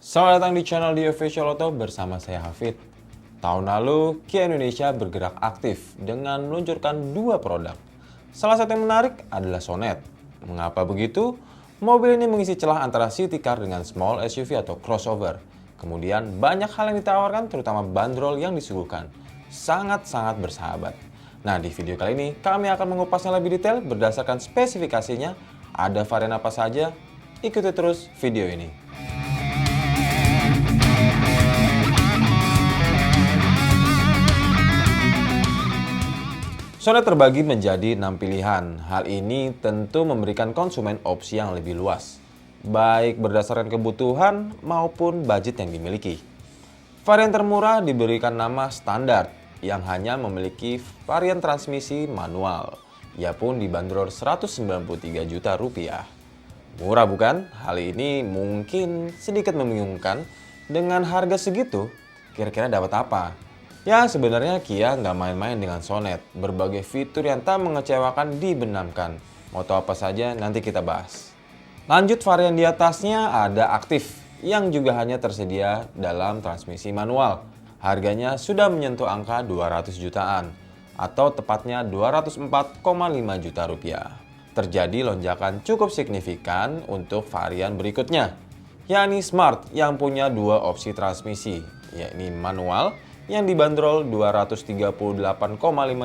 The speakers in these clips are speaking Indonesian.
Selamat datang di channel The Official Auto bersama saya Hafid. Tahun lalu, Kia Indonesia bergerak aktif dengan meluncurkan dua produk. Salah satu yang menarik adalah Sonet. Mengapa begitu? Mobil ini mengisi celah antara city car dengan small SUV atau crossover. Kemudian banyak hal yang ditawarkan, terutama bandrol yang disuguhkan. Sangat-sangat bersahabat. Nah, di video kali ini kami akan mengupasnya lebih detail berdasarkan spesifikasinya. Ada varian apa saja? Ikuti terus video ini. Sonet terbagi menjadi 6 pilihan. Hal ini tentu memberikan konsumen opsi yang lebih luas, baik berdasarkan kebutuhan maupun budget yang dimiliki. Varian termurah diberikan nama standar yang hanya memiliki varian transmisi manual. Ia pun dibanderol 193 juta rupiah. Murah bukan? Hal ini mungkin sedikit membingungkan. Dengan harga segitu, kira-kira dapat apa? Ya, sebenarnya Kia nggak main-main dengan Sonet. Berbagai fitur yang tak mengecewakan dibenamkan. Mau tahu apa saja nanti kita bahas. Lanjut, varian di atasnya ada aktif yang juga hanya tersedia dalam transmisi manual. Harganya sudah menyentuh angka 200 jutaan atau tepatnya 204,5 juta rupiah. Terjadi lonjakan cukup signifikan untuk varian berikutnya, yakni Smart yang punya dua opsi transmisi, yakni manual yang dibanderol 238,5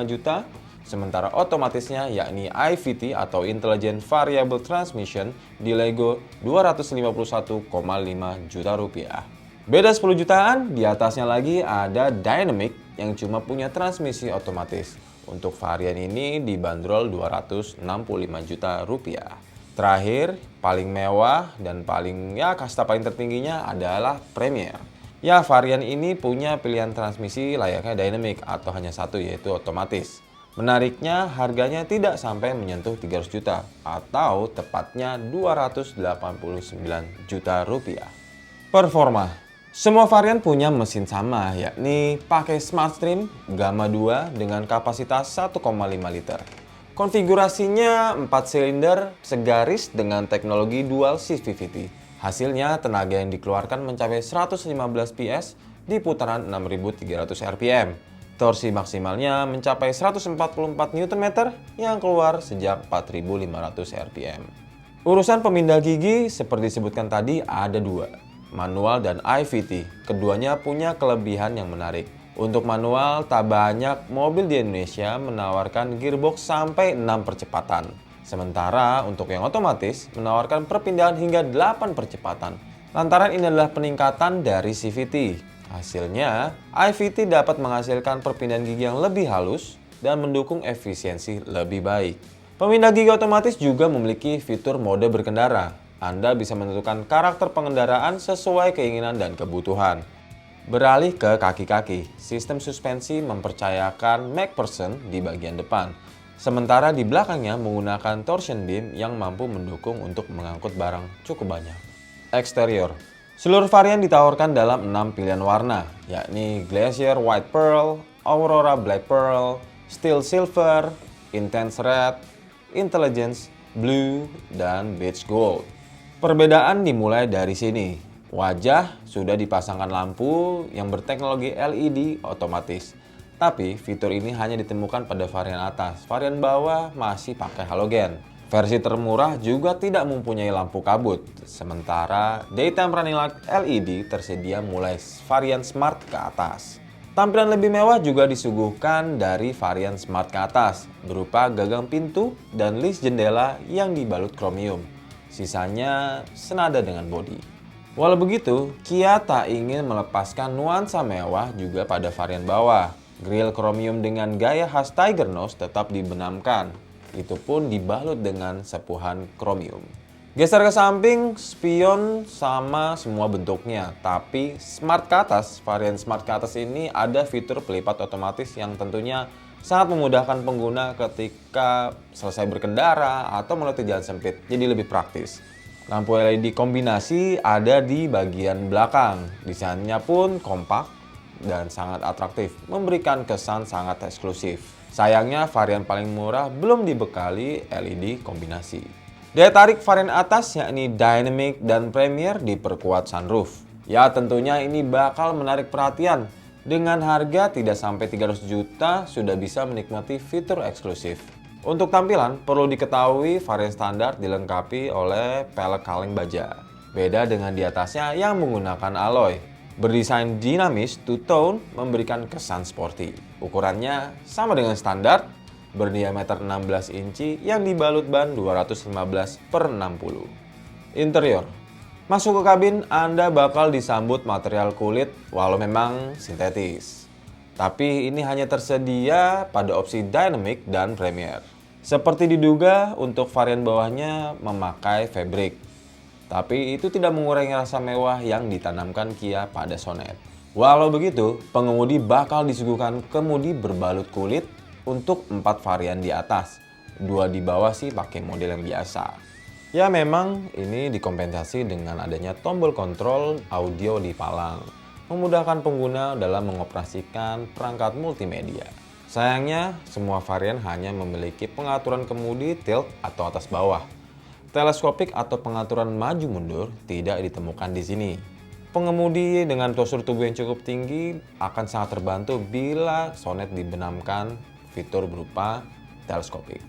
juta, sementara otomatisnya yakni IVT atau Intelligent Variable Transmission di Lego 251,5 juta rupiah. Beda 10 jutaan, di atasnya lagi ada Dynamic yang cuma punya transmisi otomatis. Untuk varian ini dibanderol 265 juta rupiah. Terakhir, paling mewah dan kasta paling tertingginya adalah Premier. Ya, varian ini punya pilihan transmisi layaknya dynamic atau hanya satu, yaitu otomatis. Menariknya, harganya tidak sampai menyentuh 300 juta atau tepatnya 289 juta rupiah. Performa. Semua varian punya mesin sama, yakni pakai SmartStream Gamma 2 dengan kapasitas 1,5 liter. Konfigurasinya 4 silinder segaris dengan teknologi dual CVT. Hasilnya, tenaga yang dikeluarkan mencapai 115 PS di putaran 6.300 RPM. Torsi maksimalnya mencapai 144 Nm yang keluar sejak 4.500 RPM. Urusan pemindah gigi seperti disebutkan tadi ada dua, manual dan IVT. Keduanya punya kelebihan yang menarik. Untuk manual, tak banyak mobil di Indonesia menawarkan gearbox sampai 6 percepatan. Sementara untuk yang otomatis menawarkan perpindahan hingga 8 percepatan. Lantaran ini adalah peningkatan dari CVT. Hasilnya, IVT dapat menghasilkan perpindahan gigi yang lebih halus dan mendukung efisiensi lebih baik. Pemindah gigi otomatis juga memiliki fitur mode berkendara. Anda bisa menentukan karakter pengendaraan sesuai keinginan dan kebutuhan. Beralih ke kaki-kaki, sistem suspensi mempercayakan MacPherson di bagian depan. Sementara di belakangnya menggunakan torsion beam yang mampu mendukung untuk mengangkut barang cukup banyak. Eksterior. Seluruh varian ditawarkan dalam 6 pilihan warna, yakni Glacier White Pearl, Aurora Black Pearl, Steel Silver, Intense Red, Intelligence Blue, dan Beige Gold. Perbedaan dimulai dari sini. Wajah sudah dipasangkan lampu yang berteknologi LED otomatis. Tapi fitur ini hanya ditemukan pada varian atas. Varian bawah masih pakai halogen. Versi termurah juga tidak mempunyai lampu kabut. Sementara daytime running light LED tersedia mulai varian Smart ke atas. Tampilan lebih mewah juga disuguhkan dari varian Smart ke atas, berupa gagang pintu dan list jendela yang dibalut kromium. Sisanya senada dengan bodi. Walau begitu, Kia tak ingin melepaskan nuansa mewah juga pada varian bawah. Grill kromium dengan gaya khas Tiger Nose tetap dibenamkan. Itu pun dibalut dengan sepuhan kromium. Geser ke samping, spion sama semua bentuknya. Tapi varian Smart ke atas ini ada fitur pelipat otomatis yang tentunya sangat memudahkan pengguna ketika selesai berkendara atau melewati jalan sempit. Jadi lebih praktis. Lampu LED kombinasi ada di bagian belakang. Desainnya pun kompak dan sangat atraktif, memberikan kesan sangat eksklusif. Sayangnya varian paling murah belum dibekali LED kombinasi. Daya tarik varian atas yakni Dynamic dan Premier diperkuat sunroof Ya tentunya ini bakal menarik perhatian. Dengan harga tidak sampai 300 juta sudah bisa menikmati fitur eksklusif. Untuk tampilan perlu diketahui varian standar dilengkapi oleh pelek kaleng baja. Beda dengan di atasnya yang menggunakan alloy. Berdesain dinamis two-tone memberikan kesan sporty. Ukurannya sama dengan standar, berdiameter 16 inci yang dibalut ban 215/60. Interior. Masuk ke kabin, Anda bakal disambut material kulit walau memang sintetis. Tapi ini hanya tersedia pada opsi Dynamic dan Premier. Seperti diduga, untuk varian bawahnya memakai fabric. Tapi itu tidak mengurangi rasa mewah yang ditanamkan Kia pada Sonet. Walau begitu, pengemudi bakal disuguhkan kemudi berbalut kulit untuk 4 varian di atas. 2 di bawah sih pakai model yang biasa. Ya memang ini dikompensasi dengan adanya tombol kontrol audio di palang, memudahkan pengguna dalam mengoperasikan perangkat multimedia. Sayangnya, semua varian hanya memiliki pengaturan kemudi tilt atau atas bawah. Teleskopik atau pengaturan maju mundur tidak ditemukan di sini. Pengemudi dengan postur tubuh yang cukup tinggi akan sangat terbantu bila Sonet dibenamkan fitur berupa teleskopik.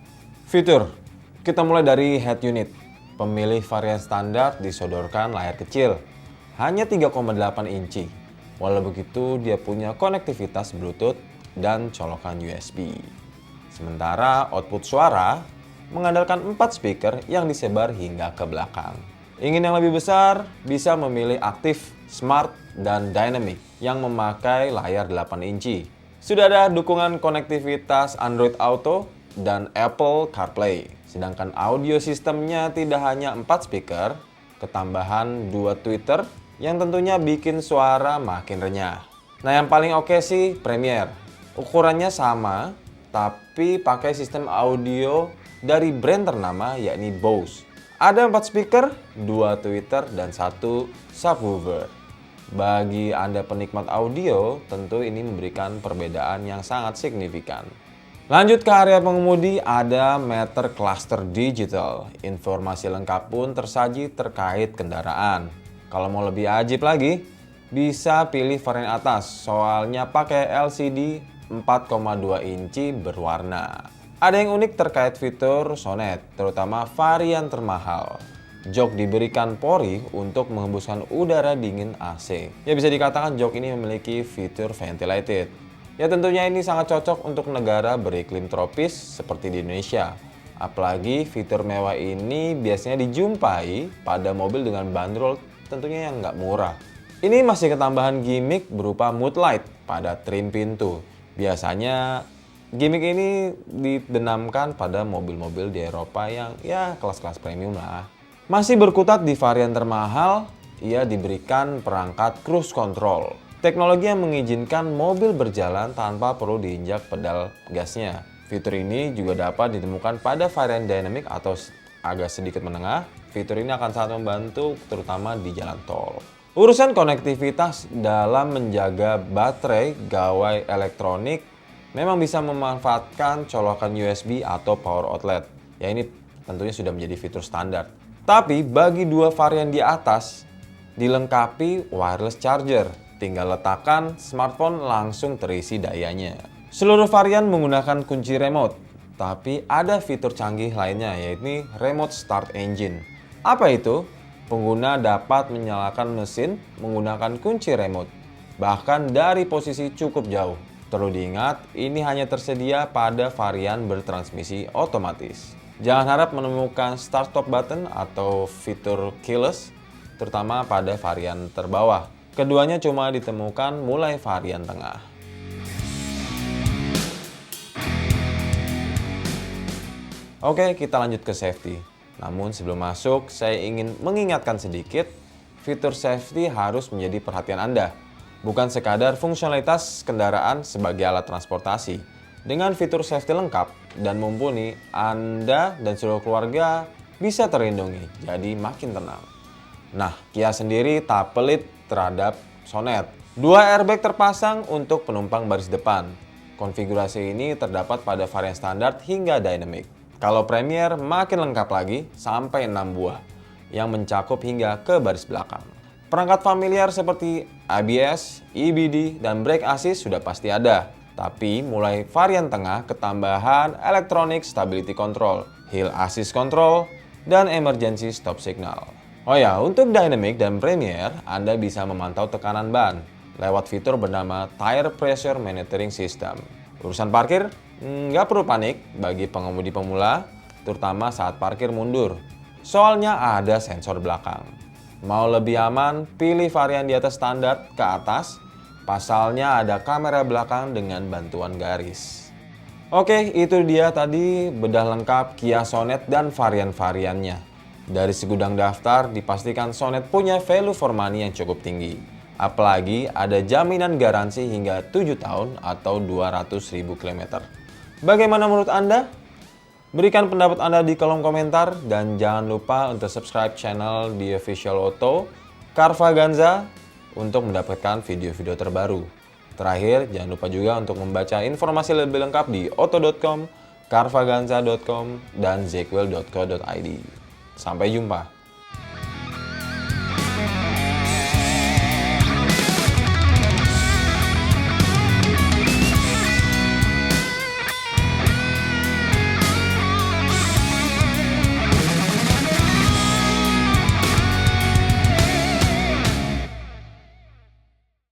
Fitur, kita mulai dari head unit. Pemilih varian standar disodorkan layar kecil, hanya 3,8 inci. Walau begitu, dia punya konektivitas Bluetooth dan colokan USB. Sementara output suara mengandalkan 4 speaker yang disebar hingga ke belakang. Ingin yang lebih besar, bisa memilih aktif, smart, dan dynamic yang memakai layar 8 inci. Sudah ada dukungan konektivitas Android Auto dan Apple CarPlay. Sedangkan audio sistemnya tidak hanya 4 speaker, ketambahan 2 tweeter yang tentunya bikin suara makin renyah. Nah yang paling oke sih Premier. Ukurannya sama, tapi pakai sistem audio dari brand ternama yakni Bose. Ada 4 speaker, 2 tweeter, dan 1 subwoofer. Bagi Anda penikmat audio, tentu ini memberikan perbedaan yang sangat signifikan. Lanjut ke area pengemudi, ada meter cluster digital. Informasi lengkap pun tersaji terkait kendaraan. Kalau mau lebih ajib lagi, bisa pilih varian atas, soalnya pakai LCD 4,2 inci berwarna. Ada yang unik terkait fitur Sonet, terutama varian termahal. Jok diberikan pori untuk menghembuskan udara dingin AC. Ya bisa dikatakan jok ini memiliki fitur ventilated. Ya tentunya ini sangat cocok untuk negara beriklim tropis seperti di Indonesia. Apalagi fitur mewah ini biasanya dijumpai pada mobil dengan bandrol tentunya yang nggak murah. Ini masih ketambahan gimmick berupa mood light pada trim pintu. Biasanya gimmick ini dibenamkan pada mobil-mobil di Eropa yang ya kelas-kelas premium lah. Masih berkutat di varian termahal, ia diberikan perangkat cruise control. Teknologi yang mengizinkan mobil berjalan tanpa perlu diinjak pedal gasnya. Fitur ini juga dapat ditemukan pada varian dynamic atau agak sedikit menengah. Fitur ini akan sangat membantu terutama di jalan tol. Urusan konektivitas dalam menjaga baterai gawai elektronik memang bisa memanfaatkan colokan USB atau power outlet. Ya ini tentunya sudah menjadi fitur standar. Tapi bagi 2 varian di atas dilengkapi wireless charger. Tinggal letakkan smartphone langsung terisi dayanya. Seluruh varian menggunakan kunci remote, tapi ada fitur canggih lainnya yaitu remote start engine. Apa itu? Pengguna dapat menyalakan mesin menggunakan kunci remote, bahkan dari posisi cukup jauh. Perlu diingat, ini hanya tersedia pada varian bertransmisi otomatis. Jangan harap menemukan start stop button atau fitur keyless, terutama pada varian terbawah. Keduanya cuma ditemukan mulai varian tengah. Oke, kita lanjut ke safety. Namun sebelum masuk, saya ingin mengingatkan sedikit, fitur safety harus menjadi perhatian Anda. Bukan sekadar fungsionalitas kendaraan sebagai alat transportasi. Dengan fitur safety lengkap dan mumpuni, Anda dan seluruh keluarga bisa terlindungi, jadi makin tenang. Nah, Kia sendiri tak pelit terhadap Sonet. 2 airbag terpasang untuk penumpang baris depan. Konfigurasi ini terdapat pada varian standar hingga dynamic. Kalau Premier makin lengkap lagi sampai 6 buah yang mencakup hingga ke baris belakang. Perangkat familiar seperti ABS, EBD, dan brake assist sudah pasti ada. Tapi mulai varian tengah ketambahan Electronic Stability Control, Hill Assist Control, dan Emergency Stop Signal. Oh ya, untuk Dynamic dan Premier, Anda bisa memantau tekanan ban lewat fitur bernama Tire Pressure Monitoring System. Urusan parkir, nggak perlu panik bagi pengemudi pemula, terutama saat parkir mundur. Soalnya ada sensor belakang. Mau lebih aman, pilih varian di atas standar ke atas. Pasalnya ada kamera belakang dengan bantuan garis. Oke, itu dia tadi bedah lengkap Kia Sonet dan varian-variannya. Dari segudang daftar, dipastikan Sonet punya value for money yang cukup tinggi. Apalagi ada jaminan garansi hingga 7 tahun atau 200.000 km. Bagaimana menurut Anda? Berikan pendapat Anda di kolom komentar dan jangan lupa untuk subscribe channel The Official Auto Carvaganza untuk mendapatkan video-video terbaru. Terakhir, jangan lupa juga untuk membaca informasi lebih lengkap di auto.com, carvaganza.com, dan zekwell.co.id. Sampai jumpa.